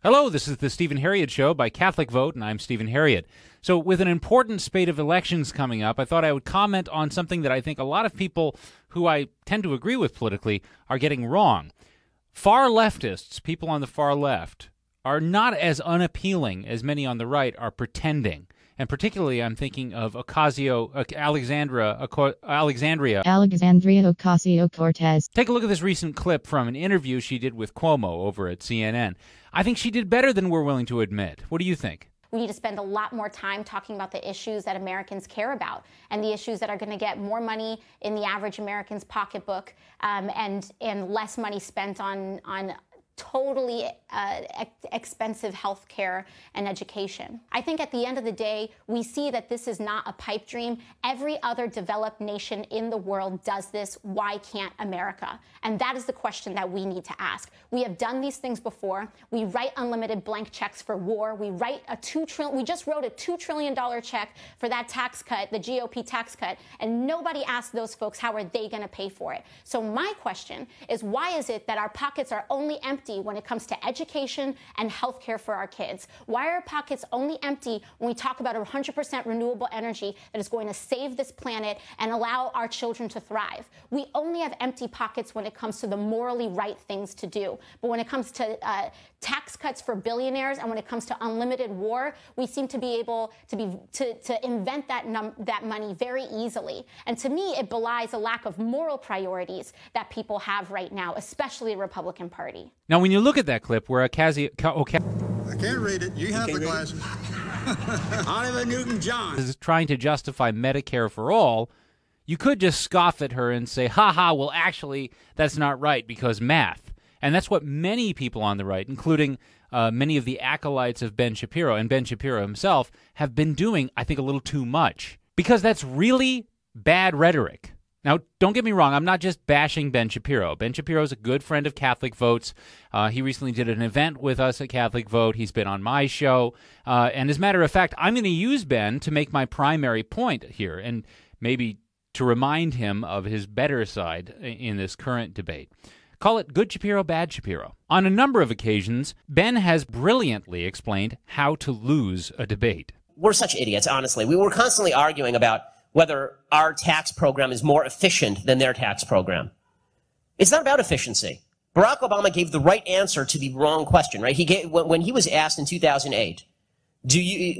Hello, this is the Stephen Harriet Show by Catholic Vote, and I'm Stephen Harriet. So with an important spate of elections coming up, I thought I would comment on something that I think a lot of people who I tend to agree with politically are getting wrong. Far leftists, people on the far left, are not as unappealing as many on the right are pretending. And particularly, I'm thinking of Alexandria Ocasio-Cortez. Take a look at this recent clip from an interview she did with Cuomo over at CNN. I think she did better than we're willing to admit. What do you think? We need to spend a lot more time talking about the issues that Americans care about and the issues that are going to get more money in the average American's pocketbook and less money spent on totally expensive health care and education. I think at the end of the day, we see that this is not a pipe dream. Every other developed nation in the world does this. Why can't America? And that is the question that we need to ask. We have done these things before. We write unlimited blank checks for war. We just wrote a $2 trillion check for that tax cut, the GOP tax cut, and nobody asked those folks how are they going to pay for it. So my question is, why is it that our pockets are only empty when it comes to education and health care for our kids? Why are our pockets only empty when we talk about 100% renewable energy that is going to save this planet and allow our children to thrive? We only have empty pockets when it comes to the morally right things to do. But when it comes to tax cuts for billionaires and when it comes to unlimited war, we seem to be able to invent that money very easily. And to me, it belies a lack of moral priorities that people have right now, especially the Republican Party. Now, when you look at that clip where I can't read it. You have the glasses. Oliver Newton-John is trying to justify Medicare for all, you could just scoff at her and say, well, actually, that's not right because math. And that's what many people on the right, including many of the acolytes of Ben Shapiro and Ben Shapiro himself, have been doing, I think, a little too much. Because that's really bad rhetoric. Now, don't get me wrong, I'm not just bashing Ben Shapiro. Ben Shapiro is a good friend of Catholic Vote's. He recently did an event with us at Catholic Vote. He's been on my show. And as a matter of fact, I'm going to use Ben to make my primary point here and maybe to remind him of his better side in this current debate. Call it good Shapiro, bad Shapiro. On a number of occasions, Ben has brilliantly explained how to lose a debate. We're such idiots, honestly. We were constantly arguing about whether our tax program is more efficient than their tax program. It's not about efficiency. Barack Obama gave the right answer to the wrong question, right? When he was asked in 2008,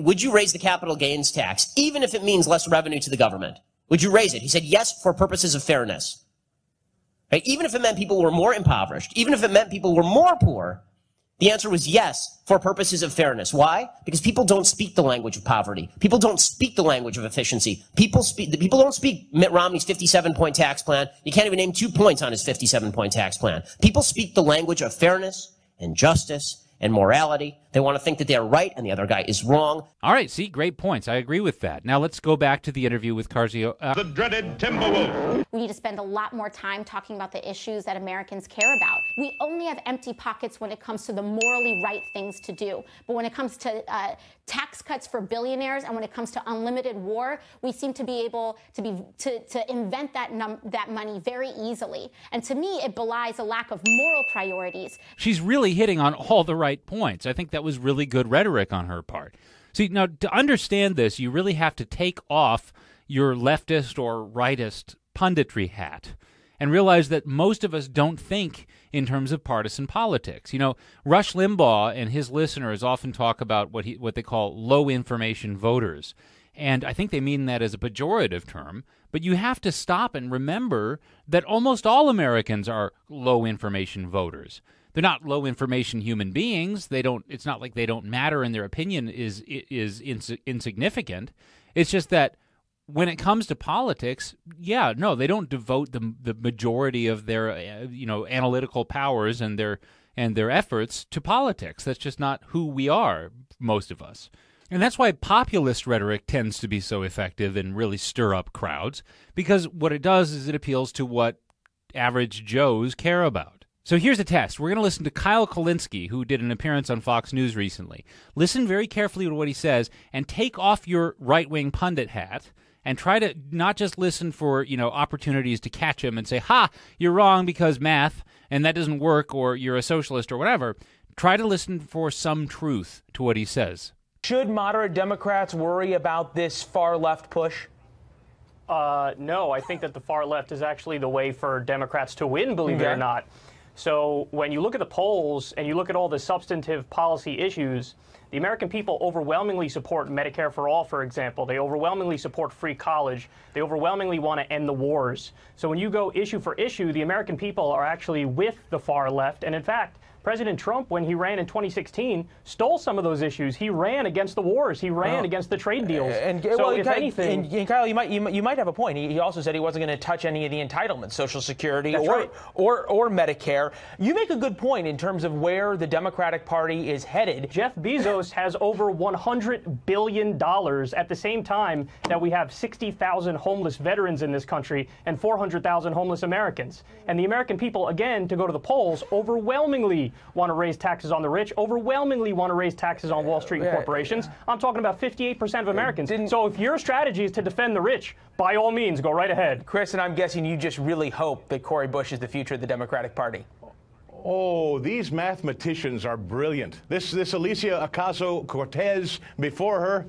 would you raise the capital gains tax, even if it means less revenue to the government? Would you raise it? He said yes for purposes of fairness. Right? Even if it meant people were more impoverished, even if it meant people were more poor, the answer was yes for purposes of fairness. Why? Because people don't speak the language of poverty. People don't speak the language of efficiency. People don't speak Mitt Romney's 57-point tax plan. You can't even name 2 points on his 57-point tax plan. People speak the language of fairness and justice and morality. They want to think that they're right and the other guy is wrong. All right, see, great points. I agree with that. Now let's go back to the interview with the dreaded Timberwolf. We need to spend a lot more time talking about the issues that Americans care about. We only have empty pockets when it comes to the morally right things to do. But when it comes to tax cuts for billionaires and when it comes to unlimited war, we seem to be able to invent that money very easily. And to me, it belies a lack of moral priorities. She's really hitting on all the right points. I think that was really good rhetoric on her part. See, now, to understand this, you really have to take off your leftist or rightist punditry hat and realize that most of us don't think in terms of partisan politics. You know, Rush Limbaugh and his listeners often talk about what they call low-information voters. And I think they mean that as a pejorative term, but you have to stop and remember that almost all Americans are low-information voters. They're not low-information human beings. It's not like they don't matter and their opinion is insignificant. It's just that when it comes to politics, they don't devote the majority of their analytical powers and their efforts to politics. That's just not who we are, most of us. And that's why populist rhetoric tends to be so effective and really stir up crowds, because what it does is it appeals to what average Joes care about. So here's a test. We're going to listen to Kyle Kulinski, who did an appearance on Fox News recently. Listen very carefully to what he says and take off your right-wing pundit hat and try to not just listen for, opportunities to catch him and say, you're wrong because math, and that doesn't work, or you're a socialist or whatever. Try to listen for some truth to what he says. Should moderate Democrats worry about this far-left push? No, I think that the far left is actually the way for Democrats to win, believe it or not. So when you look at the polls and you look at all the substantive policy issues, the American people overwhelmingly support Medicare for all, for example. They overwhelmingly support free college. They overwhelmingly want to end the wars. So when you go issue for issue, the American people are actually with the far left. And in fact, President Trump, when he ran in 2016, stole some of those issues. He ran against the wars. He ran against the trade deals. If anything, and Kyle, you might have a point. He also said he wasn't going to touch any of the entitlements, Social Security or Medicare. You make a good point in terms of where the Democratic Party is headed. Jeff Bezos has over $100 billion at the same time that we have 60,000 homeless veterans in this country and 400,000 homeless Americans. And the American people, again, to go to the polls, overwhelmingly want to raise taxes on the rich, overwhelmingly want to raise taxes on Wall Street and corporations. I'm talking about 58% of Americans. So if your strategy is to defend the rich, by all means, go right ahead. Chris, and I'm guessing you just really hope that Cori Bush is the future of the Democratic Party. Oh, these mathematicians are brilliant. This Alicia Ocasio-Cortez before her,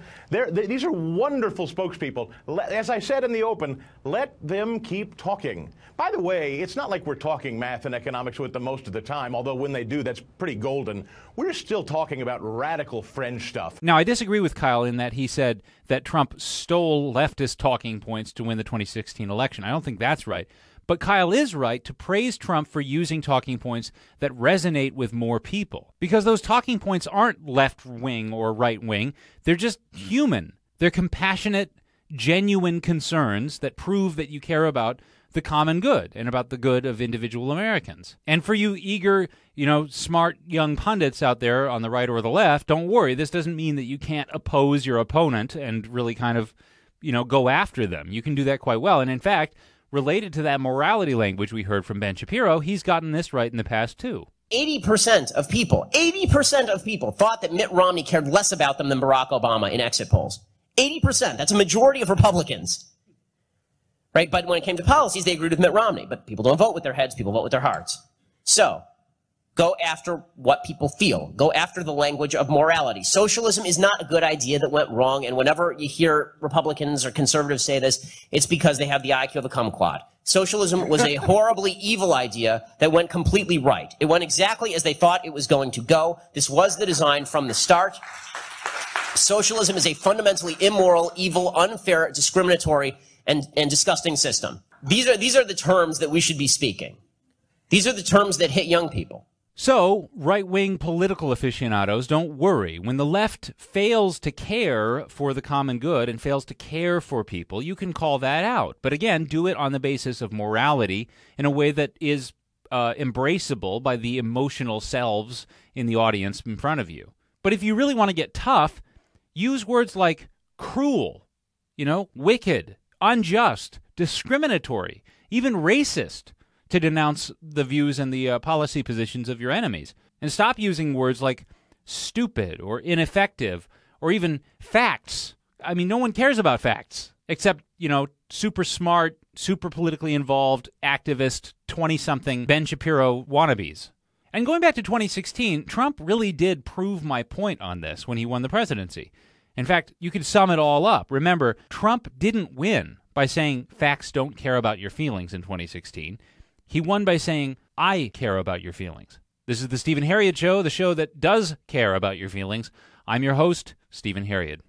these are wonderful spokespeople. As I said in the open, let them keep talking. By the way, it's not like we're talking math and economics with them most of the time, although when they do, that's pretty golden. We're still talking about radical fringe stuff. Now, I disagree with Kyle in that he said that Trump stole leftist talking points to win the 2016 election. I don't think that's right. But Kyle is right to praise Trump for using talking points that resonate with more people. Because those talking points aren't left-wing or right-wing. They're just human. They're compassionate, genuine concerns that prove that you care about the common good and about the good of individual Americans. And for you eager, smart young pundits out there on the right or the left, don't worry. This doesn't mean that you can't oppose your opponent and really kind of, go after them. You can do that quite well. And in fact, related to that morality language we heard from Ben Shapiro, he's gotten this right in the past, too. 80% of people thought that Mitt Romney cared less about them than Barack Obama in exit polls. 80%. That's a majority of Republicans. Right? But when it came to policies, they agreed with Mitt Romney. But people don't vote with their heads, people vote with their hearts. So, go after what people feel. Go after the language of morality. Socialism is not a good idea that went wrong, and whenever you hear Republicans or conservatives say this, it's because they have the IQ of a kumquat. Socialism was a horribly evil idea that went completely right. It went exactly as they thought it was going to go. This was the design from the start. Socialism is a fundamentally immoral, evil, unfair, discriminatory, and disgusting system. These are the terms that we should be speaking. These are the terms that hit young people. So, right-wing political aficionados, don't worry. When the left fails to care for the common good and fails to care for people, you can call that out. But again, do it on the basis of morality in a way that is embraceable by the emotional selves in the audience in front of you. But if you really want to get tough, use words like cruel, wicked, unjust, discriminatory, even racist, to denounce the views and the policy positions of your enemies. And stop using words like stupid or ineffective or even facts. I mean, no one cares about facts except, super smart, super politically involved, activist, 20-something Ben Shapiro wannabes. And going back to 2016, Trump really did prove my point on this when he won the presidency. In fact, you could sum it all up. Remember, Trump didn't win by saying facts don't care about your feelings in 2016. He won by saying, I care about your feelings. This is the Stephen Harriott Show, the show that does care about your feelings. I'm your host, Stephen Harriott.